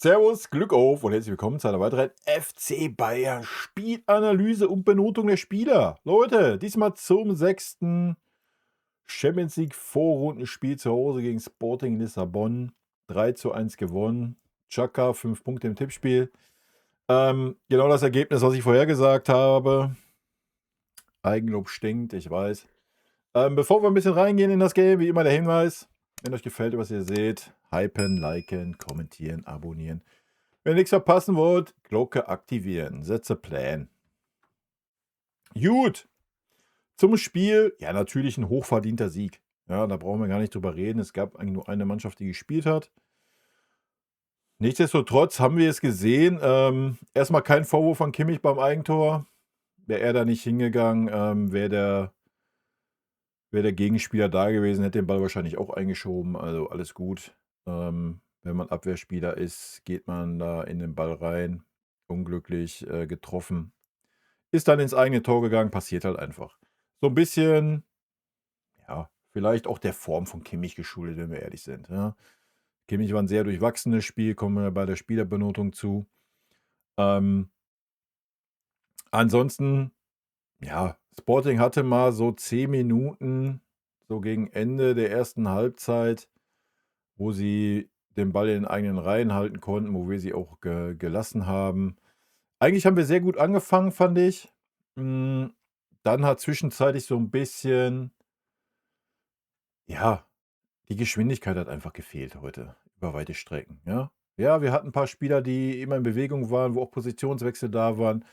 Servus, Glück auf und herzlich willkommen zu einer weiteren FC Bayern Spielanalyse und Benotung der Spieler. Leute, diesmal zum sechsten Champions League Vorrundenspiel zu Hause gegen Sporting Lissabon. 3:1 gewonnen. Chaka, 5 Punkte im Tippspiel. Genau das Ergebnis, was ich vorhergesagt habe. Eigenlob stinkt, ich weiß. Bevor wir ein bisschen reingehen in das Game, wie immer der Hinweis: Wenn euch gefällt, was ihr seht, hypen, liken, kommentieren, abonnieren. Wenn ihr nichts verpassen wollt, Glocke aktivieren. Setze Plan. Gut, zum Spiel. Ja, natürlich ein hochverdienter Sieg. Ja, da brauchen wir gar nicht drüber reden. Es gab eigentlich nur eine Mannschaft, die gespielt hat. Nichtsdestotrotz haben wir es gesehen. Erstmal kein Vorwurf an Kimmich beim Eigentor. Wäre er da nicht hingegangen, wäre der Gegenspieler da gewesen, hätte den Ball wahrscheinlich auch eingeschoben. Also alles gut. Wenn man Abwehrspieler ist, geht man da in den Ball rein. Unglücklich getroffen. Ist dann ins eigene Tor gegangen, passiert halt einfach. So ein bisschen, ja, vielleicht auch der Form von Kimmich geschuldet, wenn wir ehrlich sind, ja. Kimmich war 'n sehr durchwachsenes Spiel, kommen wir bei der Spielerbenotung zu. Ähm, ansonsten, ja, Sporting hatte mal so 10 Minuten, so gegen Ende der ersten Halbzeit, wo sie den Ball in den eigenen Reihen halten konnten, wo wir sie auch gelassen haben. Eigentlich haben wir sehr gut angefangen, fand ich. Hm, dann hat zwischenzeitlich so ein bisschen, ja, die Geschwindigkeit hat einfach gefehlt heute über weite Strecken, ja. Ja, wir hatten ein paar Spieler, die immer in Bewegung waren, wo auch Positionswechsel da waren,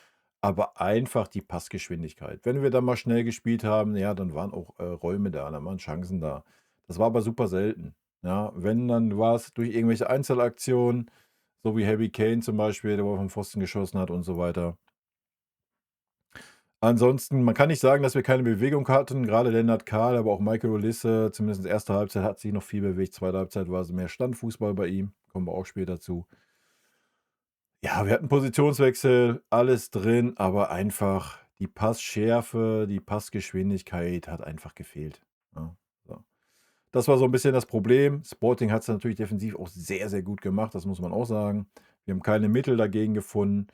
aber einfach die Passgeschwindigkeit. Wenn wir dann mal schnell gespielt haben, ja, dann waren auch Räume da, dann waren Chancen da. Das war aber super selten, ja. Wenn, dann war es durch irgendwelche Einzelaktionen, so wie Harry Kane zum Beispiel, der wo vom Pfosten geschossen hat und so weiter. Ansonsten, man kann nicht sagen, dass wir keine Bewegung hatten. Gerade Lennart Kahl, aber auch Michael Olise, zumindest erste Halbzeit hat sich noch viel bewegt. Zweite Halbzeit war es mehr Standfußball bei ihm. Kommen wir auch später zu. Ja, wir hatten Positionswechsel, alles drin, aber einfach die Passschärfe, die Passgeschwindigkeit hat einfach gefehlt. Ja, so. Das war so ein bisschen das Problem. Sporting hat es natürlich defensiv auch sehr, sehr gut gemacht, das muss man auch sagen. Wir haben keine Mittel dagegen gefunden.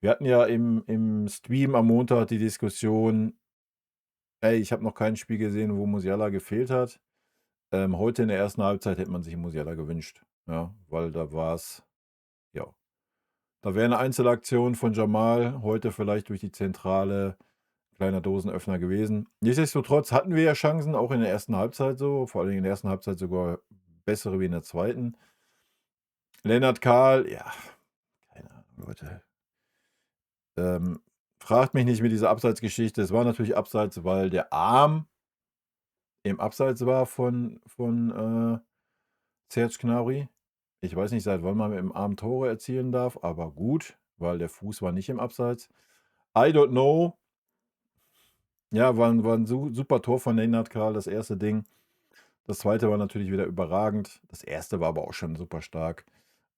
Wir hatten ja im Stream am Montag die Diskussion: Ey, ich habe noch kein Spiel gesehen, wo Musiala gefehlt hat. Heute in der ersten Halbzeit hätte man sich 'n Musiala gewünscht, ja, weil da war's, ja, da wäre 'ne Einzelaktion von Jamal heute vielleicht durch die Zentrale kleiner Dosenöffner gewesen. Nichtsdestotrotz hatten wir ja Chancen, auch in der ersten Halbzeit so, vor allen Dingen in der ersten Halbzeit sogar bessere wie in der zweiten. Lennart Kahl, ja, keine Ahnung, Leute. Ähm, fragt mich nicht mit dieser Abseitsgeschichte. Es war natürlich Abseits, weil der Arm im Abseits war von Serge Gnabry. Ich weiß nicht, seit wann man mit dem Arm Tore erzielen darf, aber gut, weil der Fuß war nicht im Abseits. I don't know. Ja, war 'n super Tor von Lennart Karl, das erste Ding. Das zweite war natürlich wieder überragend. Das erste war aber auch schon super stark.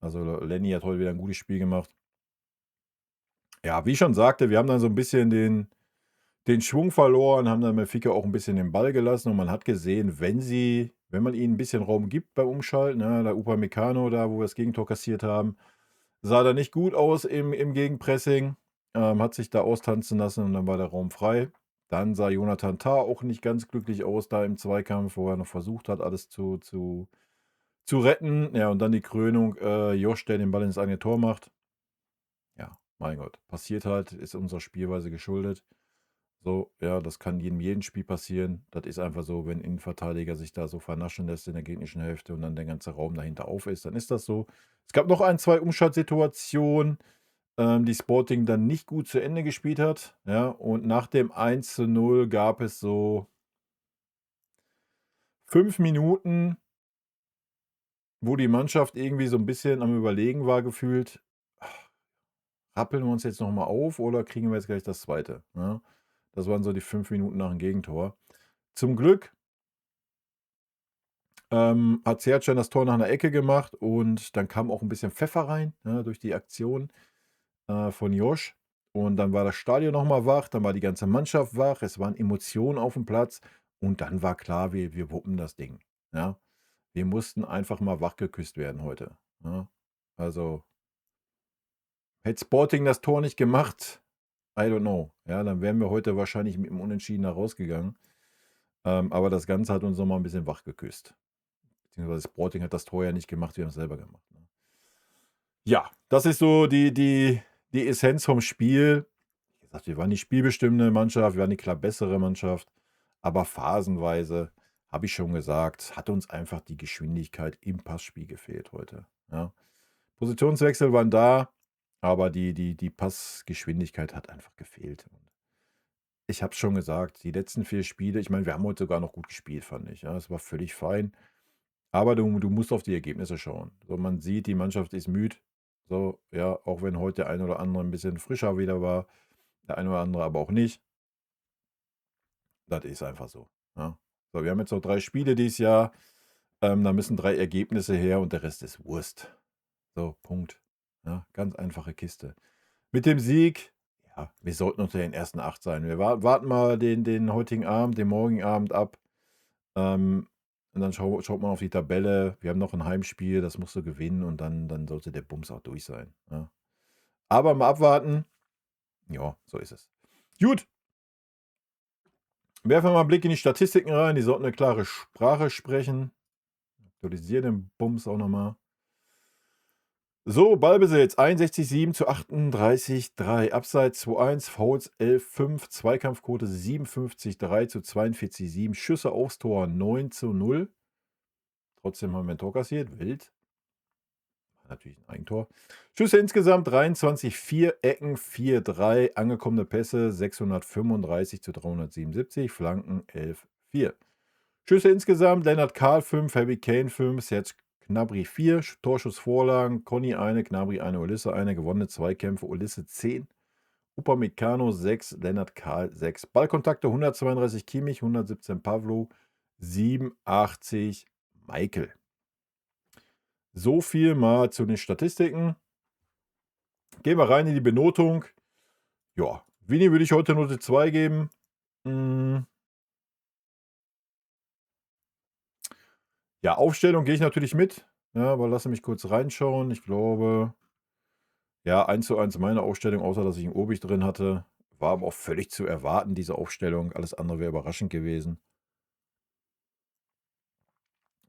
Also, Lenny hat heute wieder ein gutes Spiel gemacht. Ja, wie ich schon sagte, wir haben dann so ein bisschen den Schwung verloren, haben dann Benfica auch ein bisschen den Ball gelassen und man hat gesehen, wenn man ihnen ein bisschen Raum gibt beim Umschalten, ne, der Upamecano da, wo wir das Gegentor kassiert haben, sah da nicht gut aus im Gegenpressing, hat sich da austanzen lassen und dann war der Raum frei. Dann sah Jonathan Tah auch nicht ganz glücklich aus da im Zweikampf, wo er noch versucht hat, alles zu retten. Ja, und dann die Krönung, Josh, der den Ball ins eigene Tor macht. Ja, mein Gott, passiert halt, ist unserer Spielweise geschuldet. So, ja, das kann jedem Spiel passieren. Das ist einfach so, wenn 'n Innenverteidiger sich da so vernaschen lässt in der gegnerischen Hälfte und dann der ganze Raum dahinter auf ist, dann ist das so. Es gab noch ein, 2 Umschaltsituationen, die Sporting dann nicht gut zu Ende gespielt hat, ja, und nach dem 1:0 gab es so 5 Minuten, wo die Mannschaft irgendwie so ein bisschen am Überlegen war gefühlt: „Rappeln wir uns jetzt noch mal auf oder kriegen wir jetzt gleich das zweite?" Ja? Das waren so die 5 Minuten nach dem Gegentor. Zum Glück hat Sercan das Tor nach einer Ecke gemacht und dann kam auch ein bisschen Pfeffer rein, ne, durch die Aktion, von Josh. Und dann war das Stadion noch mal wach, dann war die ganze Mannschaft wach, es waren Emotionen auf dem Platz und dann war klar, wir wuppen das Ding, ja. Wir mussten einfach mal wachgeküsst werden heute, ne? Also, Hätte Sporting das Tor nicht gemacht, I don't know. Ja, dann wären wir heute wahrscheinlich mit dem Unentschieden da rausgegangen. Aber das Ganze hat uns noch mal 'n bisschen wach geküsst. Beziehungsweise Sporting hat das Tor ja nicht gemacht, wir haben's selber gemacht, ne? Ja, das ist so die Essenz vom Spiel. Wie gesagt, wir waren die spielbestimmende Mannschaft, wir waren die klar bessere Mannschaft, aber phasenweise, habe ich schon gesagt, hat uns einfach die Geschwindigkeit im Passspiel gefehlt heute, ja. Positionswechsel waren da, aber die Passgeschwindigkeit hat einfach gefehlt. Und ich habe es schon gesagt, die letzten 4 Spiele, ich meine, wir haben heute sogar noch gut gespielt, fand ich, ja. Es war völlig fein, aber du musst auf die Ergebnisse schauen. So, man sieht, die Mannschaft ist müde. So, ja, auch wenn heute der ein oder andere ein bisschen frischer wieder war, der eine oder andere aber auch nicht. Das ist einfach so, ja. So, wir haben jetzt noch 3 Spiele dieses Jahr, da müssen 3 Ergebnisse her und der Rest ist Wurst. So, Punkt. Ja, ganz einfache Kiste. Mit dem Sieg, ja, wir sollten unter den ersten 8 sein. Wir warten mal den heutigen Abend, den morgigen Abend ab, ähm, und dann schaut man auf die Tabelle. Wir haben noch ein Heimspiel, das musst du gewinnen und dann sollte der Bums auch durch sein, ja. Aber mal abwarten. Ja, so ist es. Gut. Werfen wir mal 'n Blick in die Statistiken rein. Die sollten eine klare Sprache sprechen. Aktualisiere den Bums auch noch mal. So, Ballbesitz 61,7 zu 38,3. Abseits 2,1, Fouls 11,5, Zweikampfquote 57,3 zu 42,7. Schüsse aufs Tor 9:0. Trotzdem haben wir ein Tor kassiert. Wild. Natürlich ein Eigentor. Schüsse insgesamt 23,4, Ecken 4,3, angekommene Pässe 635 zu 377, Flanken 11,4. Schüsse insgesamt: Lennart Kahl 5, Harry Kane 5, Serge Gnabry 4, Torschussvorlagen: Conny eine, Gnabry eine, Olise eine, gewonnene Zweikämpfe: Olise 10, Upamecano 6, Lennart Kahl 6. Ballkontakte 132 Kimmich, 117 Pavlo, 87 Michael. So viel mal zu den Statistiken. Gehen wir rein in die Benotung. Ja, Vini würde ich heute Note 2 geben. Ja, Aufstellung gehe ich natürlich mit. Ja, aber lasse mich kurz reinschauen. Ich glaube, ja, 1:1 meine Aufstellung, außer dass ich 'n Obich drin hatte. War aber auch völlig zu erwarten, diese Aufstellung. Alles andere wäre überraschend gewesen.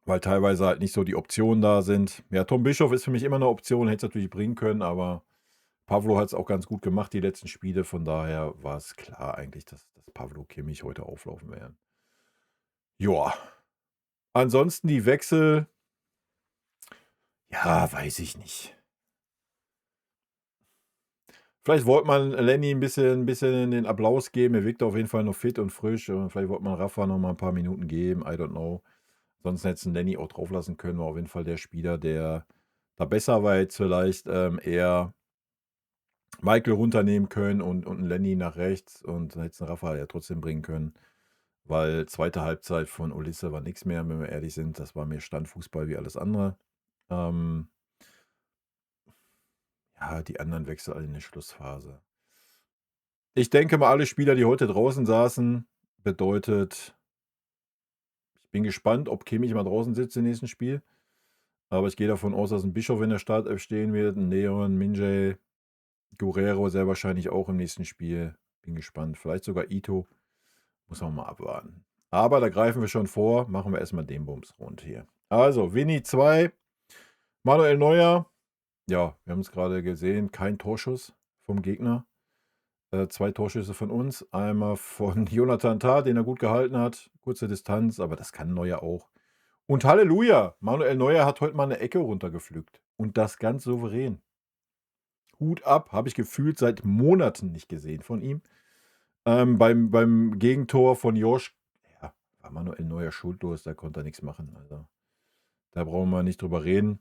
Weil teilweise halt nicht so die Optionen da sind. Ja, Tom Bischof ist für mich immer 'ne Option, hätte es natürlich bringen können, aber Pavlo hat es auch ganz gut gemacht, die letzten Spiele. Von daher war es klar eigentlich, dass Pavlo, Kimmich heute auflaufen werden. Ja, ansonsten die Wechsel, ja, weiß ich nicht. Vielleicht wollte man Lenny 'n bisschen den Applaus geben. Er wirkt auf jeden Fall noch fit und frisch und vielleicht wollte man Rafa noch mal 'n paar Minuten geben, I don't know. Ansonsten hättest du Lenny auch drauf lassen können, war auf jeden Fall der Spieler, der da besser war. Jetzt vielleicht, eher Michael runternehmen können und 'n Lenny nach rechts und dann hättest du Rafa ja trotzdem bringen können, weil zweite Halbzeit von Olise war nix mehr, wenn wir ehrlich sind. Das war mehr Standfußball wie alles andere. Ähm, ja, die anderen Wechsel alle in der Schlussphase. Ich denke mal, alle Spieler, die heute draußen saßen, bedeutet, ich bin gespannt, ob Kimmich mal draußen sitzt im nächsten Spiel. Aber ich gehe davon aus, dass 'n Bischof in der Startelf stehen wird, 'n Leon, Minjay, Guerrero sehr wahrscheinlich auch im nächsten Spiel. Bin gespannt. Vielleicht sogar Ito. Muss man mal abwarten. Aber da greifen wir schon vor. Machen wir erst mal den Bums rund hier. Also, Vini 2, Manuel Neuer. Ja, wir haben's grade gesehen, kein Torschuss vom Gegner. 2 Torschüsse von uns. Einmal von Jonathan Tah, den er gut gehalten hat. Kurze Distanz, aber das kann Neuer auch. Und Halleluja! Manuel Neuer hat heute mal 'ne Ecke runtergepflückt und das ganz souverän. Hut ab, habe ich gefühlt seit Monaten nicht gesehen von ihm. Beim Gegentor von Josh, ja, war Manuel Neuer schuldlos, da konnte er nix machen. Also, da brauchen wir nicht drüber reden.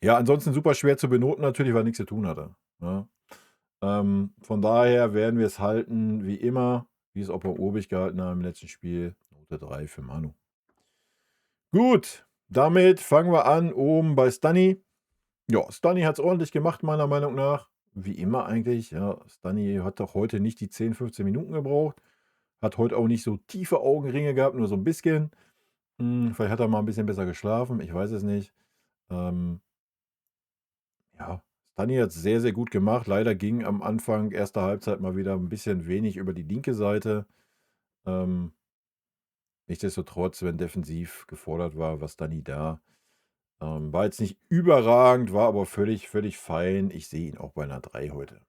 Ja, ansonsten super schwer zu benoten natürlich, weil er nix zu tun hatte, ne? Von daher werden wir es halten wie immer, wie es auch bei Obich gehalten haben im letzten Spiel. Note 3 für Manu. Gut, damit fangen wir an oben bei Stunny. Ja, Stunny hat's ordentlich gemacht, meiner Meinung nach. Wie immer eigentlich, ja. Stunny hat doch heute nicht die 10, 15 Minuten gebraucht. Hat heute auch nicht so tiefe Augenringe gehabt, nur so 'n bisschen. Vielleicht hat er mal 'n bisschen besser geschlafen, ich weiß es nicht. Ja, Stani hat's sehr, sehr gut gemacht. Leider ging am Anfang erster Halbzeit mal wieder ein bisschen wenig über die linke Seite. Ähm, nichtsdestotrotz, wenn defensiv gefordert war, war Stani da. War jetzt nicht überragend, war aber völlig, völlig fein. Ich sehe ihn auch bei einer 3 heute.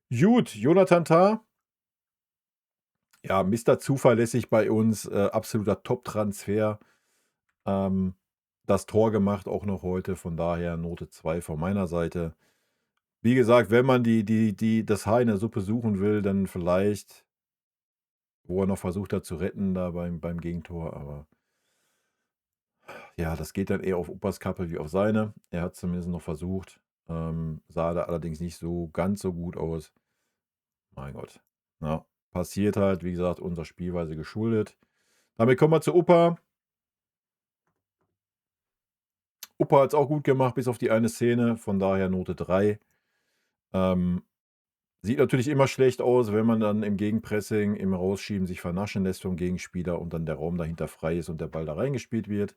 Gut, Jonathan Tah, ja, Mister Zuverlässig bei uns, absoluter Top-Transfer. Ähm, das Tor gemacht auch noch heute, von daher Note 2 von meiner Seite. Wie gesagt, wenn man das Haar in der Suppe suchen will, dann vielleicht, wo er noch versucht hat zu retten da beim Gegentor, aber ja, das geht dann eher auf Opas Kappe wie auf seine. Er hat's zumindest noch versucht, sah da allerdings nicht so ganz so gut aus. Mein Gott, ja, passiert halt, wie gesagt, unserer Spielweise geschuldet. Damit kommen wir zu Opa. Opa hat's auch gut gemacht, bis auf die eine Szene, von daher Note 3. Ähm, sieht natürlich immer schlecht aus, wenn man dann im Gegenpressing, im Rausschieben sich vernaschen lässt vom Gegenspieler und dann der Raum dahinter frei ist und der Ball da reingespielt wird.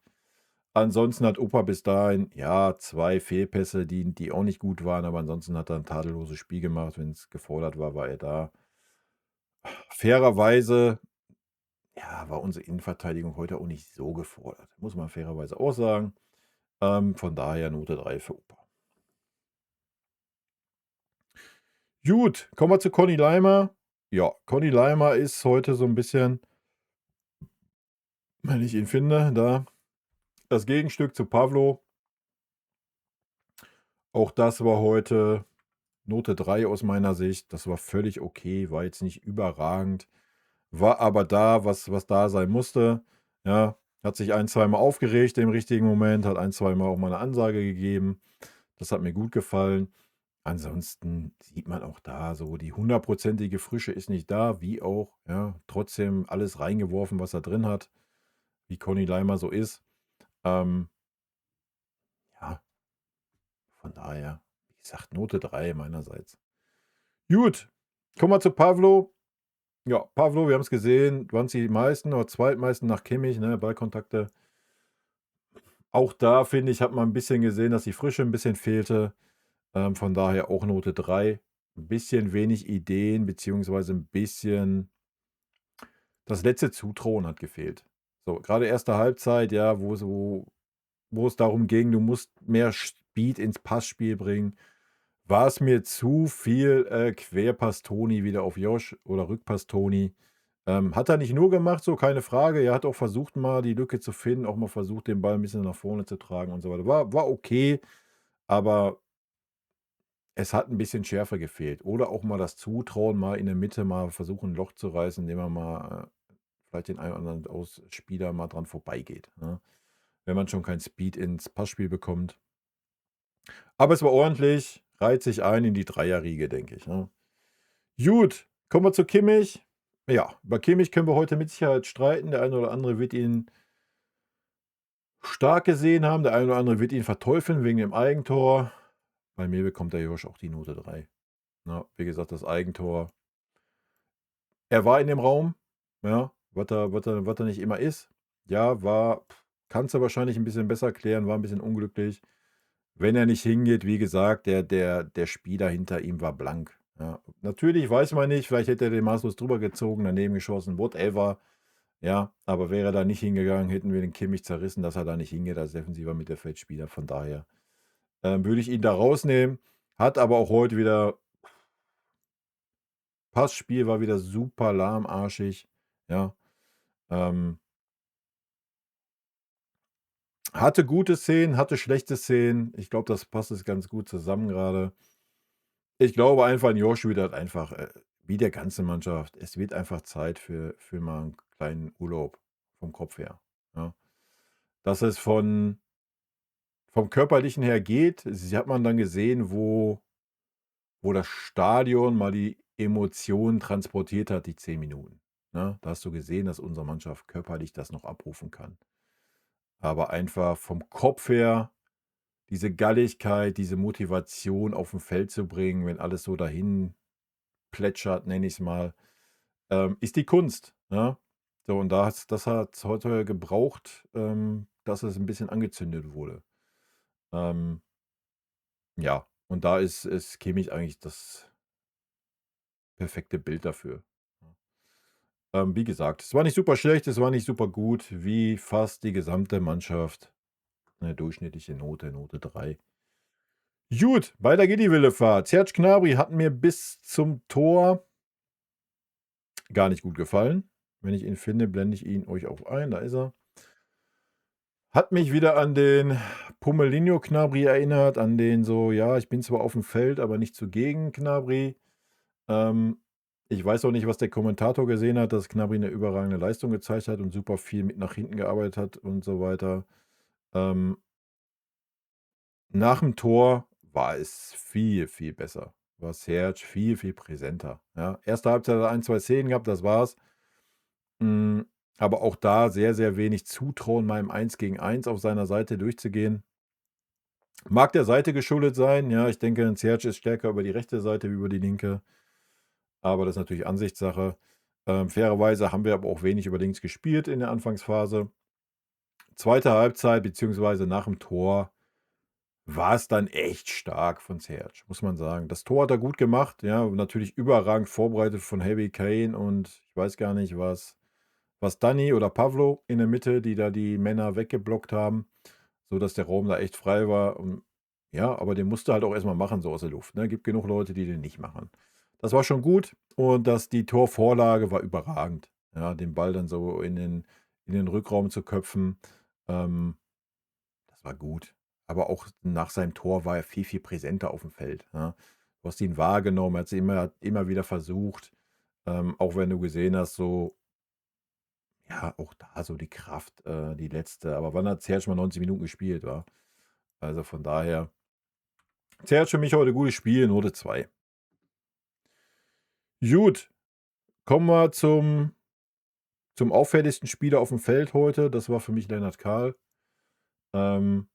Ansonsten hat Opa bis dahin, ja, 2 Fehlpässe, die auch nicht gut waren, aber ansonsten hat er ein tadelloses Spiel gemacht. Wenn es gefordert war, war er da. Fairerweise, ja, war unsere Innenverteidigung heute auch nicht so gefordert, muss man fairerweise auch sagen. Von daher Note 3 für Opa. Gut, kommen wir zu Conny Leimer. Ja, Conny Leimer ist heute so ein bisschen, wenn ich ihn finde, da das Gegenstück zu Pavlo. Auch das war heute Note 3 aus meiner Sicht. Das war völlig okay, war jetzt nicht überragend, war aber da, was da sein musste. Ja, hat sich ein zweimal aufgeregt im richtigen Moment, hat ein zweimal auch mal 'ne Ansage gegeben. Das hat mir gut gefallen. Ansonsten sieht man auch da so, die hundertprozentige Frische ist nicht da, wie auch, ja, trotzdem alles reingeworfen, was er drin hat, wie Conny Leimer so ist. Ähm, ja, von daher, wie gesagt, Note 3 meinerseits. Gut, kommen wir zu Pavlo. Ja, Pavlo, wir haben es gesehen, waren's die meisten oder zweitmeisten nach Kimmich, ne, Ballkontakte. Auch da, finde ich, hat man ein bisschen gesehen, dass die Frische ein bisschen fehlte. Von daher auch Note 3. Ein bisschen wenig Ideen beziehungsweise ein bisschen das letzte Zutrauen hat gefehlt. So, gerade erste Halbzeit, ja, wo es darum ging, du musst mehr Speed ins Passspiel bringen, war es mir zu viel, Querpass Toni wieder auf Josh oder Rückpass Toni. Hat er nicht nur gemacht, so, keine Frage. Er hat auch versucht, mal die Lücke zu finden, auch mal versucht, den Ball ein bisschen nach vorne zu tragen und so weiter. War okay, aber es hat ein bisschen Schärfe gefehlt. Oder auch mal das Zutrauen, mal in der Mitte mal versuchen, 'n Loch zu reißen, indem man mal, vielleicht den einen oder anderen Spieler mal dran vorbeigeht, ne? Wenn man schon kein Speed ins Passspiel bekommt. Aber es war ordentlich, reiht sich ein in die Dreierriege, denke ich, ne? Gut, kommen wir zu Kimmich. Ja, über Kimmich können wir heute mit Sicherheit streiten. Der eine oder andere wird ihn stark gesehen haben, der eine oder andere wird ihn verteufeln wegen dem Eigentor. Bei mir bekommt der Josh auch die Note 3. Ja, wie gesagt, das Eigentor, er war in dem Raum, ja, was er nicht immer ist. Ja, kannst du wahrscheinlich ein bisschen besser klären, war ein bisschen unglücklich. Wenn er nicht hingeht, wie gesagt, der Spieler hinter ihm war blank, ja. Natürlich weiß man nicht, vielleicht hätte er den maßlos drüber gezogen, daneben geschossen, whatever, ja. Aber wäre er da nicht hingegangen, hätten wir den Kimmich zerrissen, dass er da nicht hingeht als defensiver Mittelfeldspieler. Von daher, würde ich ihn da rausnehmen. Hat aber auch heute wieder Passspiel war wieder super lahmarschig, ja. Ähm, hatte gute Szenen, hatte schlechte Szenen. Ich glaube, das passt jetzt ganz gut zusammen gerade. Ich glaube einfach, 'n Josh wird halt einfach, wie der ganze Mannschaft, es wird einfach Zeit für mal 'n kleinen Urlaub vom Kopf her, ja. Dass es vom Körperlichen her geht, sie hat man dann gesehen, wo das Stadion mal die Emotionen transportiert hat, die 10 Minuten, ne? Da hast du gesehen, dass unsere Mannschaft körperlich das noch abrufen kann. Aber einfach vom Kopf her diese Galligkeit, diese Motivation auf aufm Feld zu bringen, wenn alles so dahin plätschert, nenne ich's mal, ist die Kunst, ne? So, und das hat's heute gebraucht, dass es 'n bisschen angezündet wurde. Ähm Ja, und da ist Kimmich eigentlich das perfekte Bild dafür. Wie gesagt, es war nicht super schlecht, es war nicht super gut, wie fast die gesamte Mannschaft. Eine durchschnittliche Note, Note 3. Gut, weiter geht die wilde Fahrt. Serge Gnabry hat mir bis zum Tor gar nicht gut gefallen. Wenn ich ihn finde, blende ich ihn euch auch ein. Da ist er. Hat mich wieder an den Pommelinho Gnabry erinnert, an den so, ja, ich bin zwar auf dem Feld, aber nicht zugegen Gnabry. Ähm, Ich weiß auch nicht, was der Kommentator gesehen hat, dass Gnabry eine überragende Leistung gezeigt hat und super viel mit nach hinten gearbeitet hat und so weiter. Ähm, Nach dem Tor war es viel, viel besser. War Serge viel, viel präsenter, ja. Erste Halbzeit hat er 1, 2 Szenen gehabt, das war's. Hm, aber auch da sehr, sehr wenig Zutrauen, mal im 1 gegen 1 auf seiner Seite durchzugehen. Mag der Seite geschuldet sein, ja. Ich denke, 'n Serge ist stärker über die rechte Seite wie über die linke, aber das ist natürlich Ansichtssache. Fairerweise haben wir aber auch wenig über links gespielt in der Anfangsphase. Zweite Halbzeit beziehungsweise nach dem Tor war es dann echt stark von Serge, muss man sagen. Das Tor hat er gut gemacht, ja, natürlich überragend vorbereitet von Harry Kane und ich weiß gar nicht, was Dani oder Pavlo in der Mitte, die da die Männer weggeblockt haben, sodass der Raum da echt frei war. Und ja, aber den musst du halt auch erstmal machen, so aus der Luft, ne? Gibt genug Leute, die den nicht machen. Das war schon gut und die Torvorlage war überragend. Ja, den Ball dann so in den Rückraum zu köpfen. Ähm Das war gut. Aber auch nach seinem Tor war er viel, viel präsenter auf dem Feld, ja. Du hast ihn wahrgenommen, er hat's immer wieder versucht, auch wenn du gesehen hast, so, ja, auch da so die Kraft, die letzte, aber wann hat Serge mal 90 Minuten gespielt, wa? Also, von daher, Serge für mich heute gutes Spiel, Note 2. Gut, kommen wir zum auffälligsten Spieler auf dem Feld heute. Das war für mich Lennart Kahl. Ähm,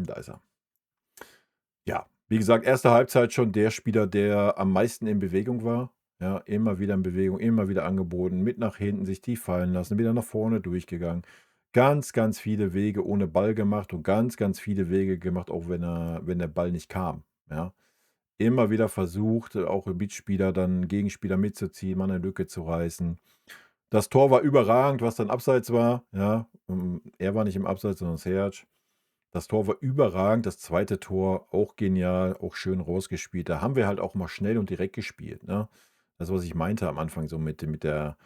Da ist er. Ja, wie gesagt, erste Halbzeit schon der Spieler, der am meisten in Bewegung war. Ja, immer wieder in Bewegung, immer wieder angeboten, mit nach hinten, sich tief fallen lassen, wieder nach vorne durchgegangen. Ganz, ganz viele Wege ohne Ball gemacht und ganz, ganz viele Wege gemacht, auch wenn der Ball nicht kam. Ja, immer wieder versucht, auch im Mitspieler dann Gegenspieler mitzuziehen, mal eine Lücke zu reißen. Das Tor war überragend, was dann abseits war. Ja, er war nicht im Abseits, sondern Serge. Das Tor war überragend, das zweite Tor auch genial, auch schön rausgespielt. Da haben wir halt auch mal schnell und direkt gespielt, ne? Das, was ich meinte am Anfang so mit der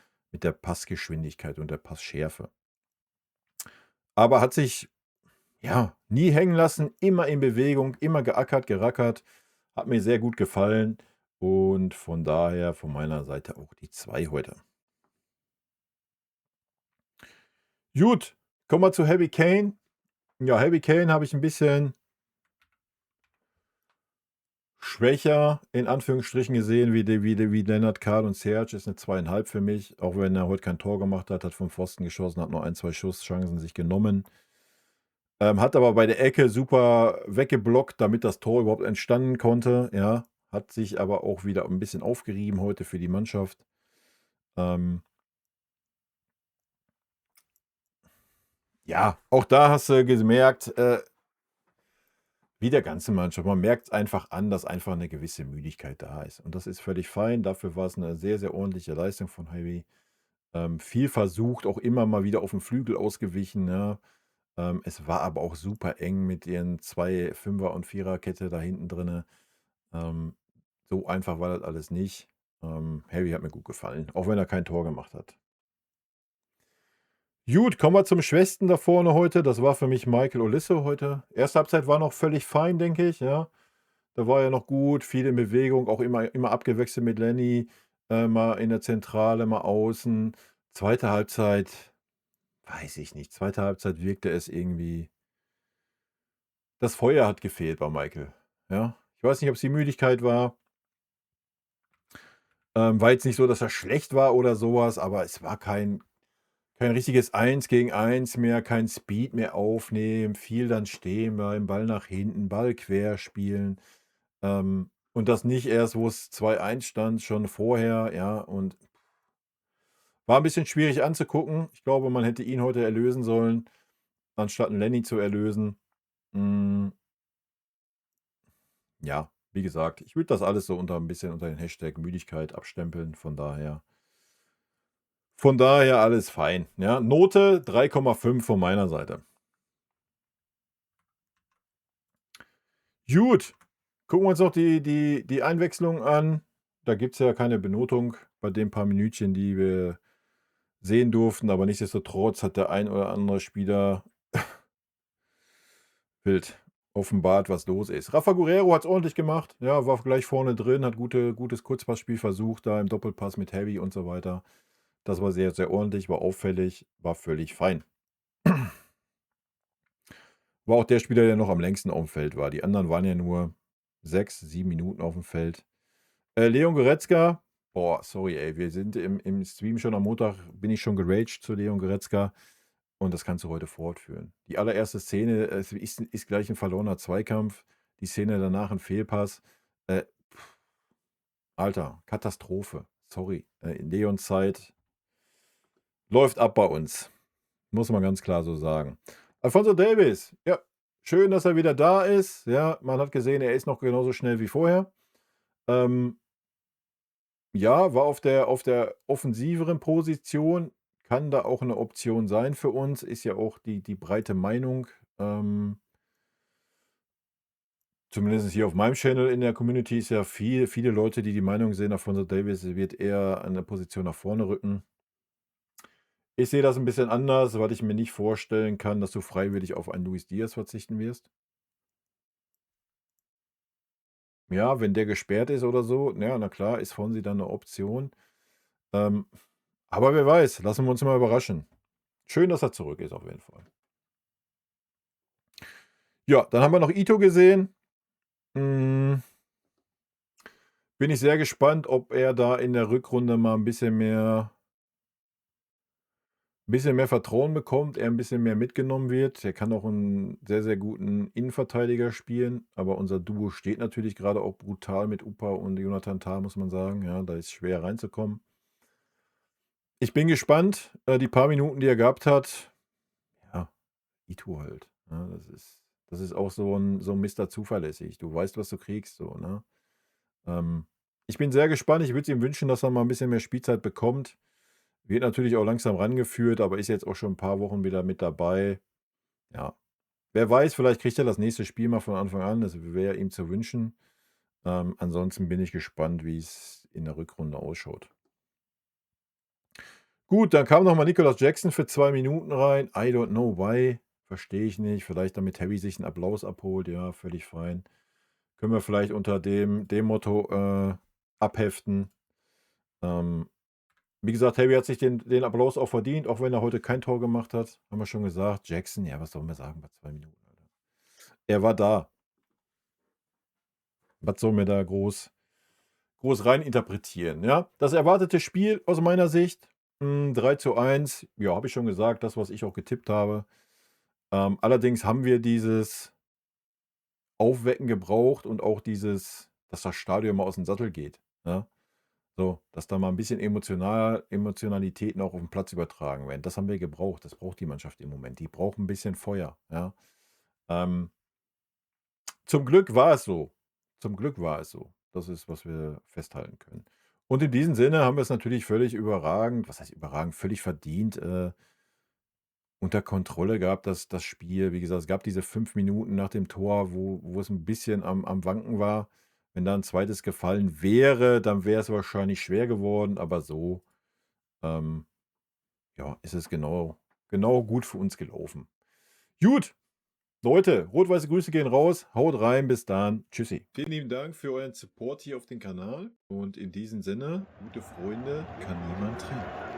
Passgeschwindigkeit und der Passschärfe. Aber hat sich, ja, nie hängen lassen, immer in Bewegung, immer geackert, gerackert. Hat mir sehr gut gefallen und von daher von meiner Seite auch die 2 heute. Gut, kommen wir zu Harry Kane. Ja, Harry Kane habe ich ein bisschen schwächer in Anführungsstrichen gesehen wie Lennart Kahl und Serge ist 'ne 2,5 für mich, auch wenn er heute kein Tor gemacht hat, hat vom Pfosten geschossen, hat nur ein 2 Schusschancen sich genommen. Hat aber bei der Ecke super weggeblockt, damit das Tor überhaupt entstanden konnte, ja. Hat sich aber auch wieder 'n bisschen aufgerieben heute für die Mannschaft. Ähm, ja, auch da hast du gemerkt, wie der ganze Mannschaft. Man merkt's einfach an, dass einfach 'ne gewisse Müdigkeit da ist. Und das ist völlig fein. Dafür war's 'ne sehr, sehr ordentliche Leistung von Harry. Viel versucht, auch immer mal wieder auf 'n Flügel ausgewichen, ja. Es war aber auch super eng mit ihren 2 Fünfer und Viererkette da hinten drinne. Ähm, so einfach war das alles nicht. Harry hat mir gut gefallen, auch wenn er kein Tor gemacht hat. Gut, kommen wir zum Schwächsten da vorne heute. Das war für mich Michael Olise heute. Erste Halbzeit war noch völlig fein, denke ich, ja. Da war er noch gut, viel in Bewegung, auch immer abgewechselt mit Lenny, mal in der Zentrale, mal außen. Zweite Halbzeit, weiß ich nicht. Zweite Halbzeit wirkte es irgendwie, das Feuer hat gefehlt bei Michael, ja. Ich weiß nicht, ob's die Müdigkeit war. War jetzt nicht so, dass er schlecht war oder sowas, aber es war kein richtiges 1 gegen 1 mehr, kein Speed mehr aufnehmen, viel dann stehen bleiben, Ball nach hinten, Ball quer spielen. Und das nicht erst, wo es 2:1 stand, schon vorher, ja, und war ein bisschen schwierig anzugucken. Ich glaube, man hätte ihn heute erlösen sollen, anstatt 'n Lenny zu erlösen. Hm, ja, wie gesagt, ich würde das alles so unter ein bisschen unter den Hashtag Müdigkeit abstempeln, von daher alles fein, ja. Note 3,5 von meiner Seite. Gut, gucken wir uns noch die Einwechslung an. Da gibt es ja keine Benotung bei den paar Minütchen, die wir sehen durften, aber nichtsdestotrotz hat der ein oder andere Spieler wild offenbart, was los ist. Rafa Guerreiro hat es ordentlich gemacht, ja, war gleich vorne drin, hat gutes Kurzpassspiel versucht, da im Doppelpass mit Heavy und so weiter. Das war sehr, sehr ordentlich, war auffällig, war völlig fein. War auch der Spieler, der noch am längsten auf dem Feld war. Die anderen waren ja nur 6, 7 Minuten auf dem Feld. Leon Goretzka, boah, sorry, ey, wir sind im Stream schon am Montag, bin ich schon geraged zu Leon Goretzka und das kannst du heute fortführen. Die allererste Szene ist gleich ein verlorener Zweikampf, die Szene danach ein Fehlpass. Äh, Alter, Katastrophe. Sorry. In Leons Zeit läuft ab bei uns. Muss man ganz klar so sagen. Alphonso Davies, ja, schön, dass er wieder da ist. Ja, man hat gesehen, er ist noch genauso schnell wie vorher. Ja, war auf der offensiveren Position, kann da auch eine Option sein für uns, ist ja auch die breite Meinung, zumindest hier auf meinem Channel in der Community ist ja viele Leute, die die Meinung sehen, Alphonso Davies wird eher an der Position nach vorne rücken. Ich sehe das ein bisschen anders, weil ich mir nicht vorstellen kann, dass du freiwillig auf einen Luis Diaz verzichten wirst. Ja, wenn der gesperrt ist oder so, ja, na klar, ist Fonsi dann eine Option. Ähm, aber wer weiß, lassen wir uns mal überraschen. Schön, dass er zurück ist auf jeden Fall. Ja, dann haben wir noch Ito gesehen. Bin ich sehr gespannt, ob er da in der Rückrunde mal ein bisschen mehr Vertrauen bekommt, er ein bisschen mehr mitgenommen wird. Er kann auch einen sehr, sehr guten Innenverteidiger spielen, aber unser Duo steht natürlich gerade auch brutal mit Upa und Jonathan Tah, muss man sagen. Ja, da ist schwer reinzukommen. Ich bin gespannt, die paar Minuten, die er gehabt hat. Ja, Ito halt, ne? Das ist auch so 'n Mister zuverlässig. Du weißt, was du kriegst so, ne? Ähm, Ich bin sehr gespannt. Ich würde es ihm wünschen, dass er mal ein bisschen mehr Spielzeit bekommt. Wird natürlich auch langsam rangeführt, aber ist jetzt auch schon ein paar Wochen wieder mit dabei. Ja, wer weiß, vielleicht kriegt er das nächste Spiel mal von Anfang an. Das wäre ihm zu wünschen. Ansonsten bin ich gespannt, wie es in der Rückrunde ausschaut. Gut, dann kam noch mal Nicolas Jackson für 2 Minuten rein. I don't know why. Verstehe ich nicht. Vielleicht damit Harry sich 'n Applaus abholt. Ja, völlig fein. Können wir vielleicht unter dem Motto, abheften. Ähm, Wie gesagt, Harry hat sich den Applaus auch verdient, auch wenn er heute kein Tor gemacht hat. Haben wir schon gesagt. Jackson, ja, was sollen wir sagen bei 2 Minuten, Alter? Er war da. Was sollen wir da groß rein interpretieren, ja? Das erwartete Spiel aus meiner Sicht, 3:1, ja, habe ich schon gesagt, das, was ich auch getippt habe. Allerdings haben wir dieses Aufwecken gebraucht und auch dass das Stadion mal aus dem Sattel geht, ne? So, dass da mal ein bisschen Emotionalitäten auch auf den Platz übertragen werden. Das haben wir gebraucht. Das braucht die Mannschaft im Moment. Die braucht ein bisschen Feuer, ja? Ähm, Zum Glück war es so. Zum Glück war es so. Das ist, was wir festhalten können. Und in diesem Sinne haben wir es natürlich völlig überragend, was heißt überragend, völlig verdient, unter Kontrolle gehabt, das Spiel. Wie gesagt, es gab diese 5 Minuten nach dem Tor, wo es ein bisschen am Wanken war. Wenn da ein zweites gefallen wäre, dann wäre es wahrscheinlich schwer geworden, aber so, ähm, ja, ist es genau gut für uns gelaufen. Gut, Leute, rot-weiße Grüße gehen raus. Haut rein, bis dann. Tschüssi. Vielen lieben Dank für euren Support hier auf dem Kanal und in diesem Sinne, gute Freunde kann niemand trennen.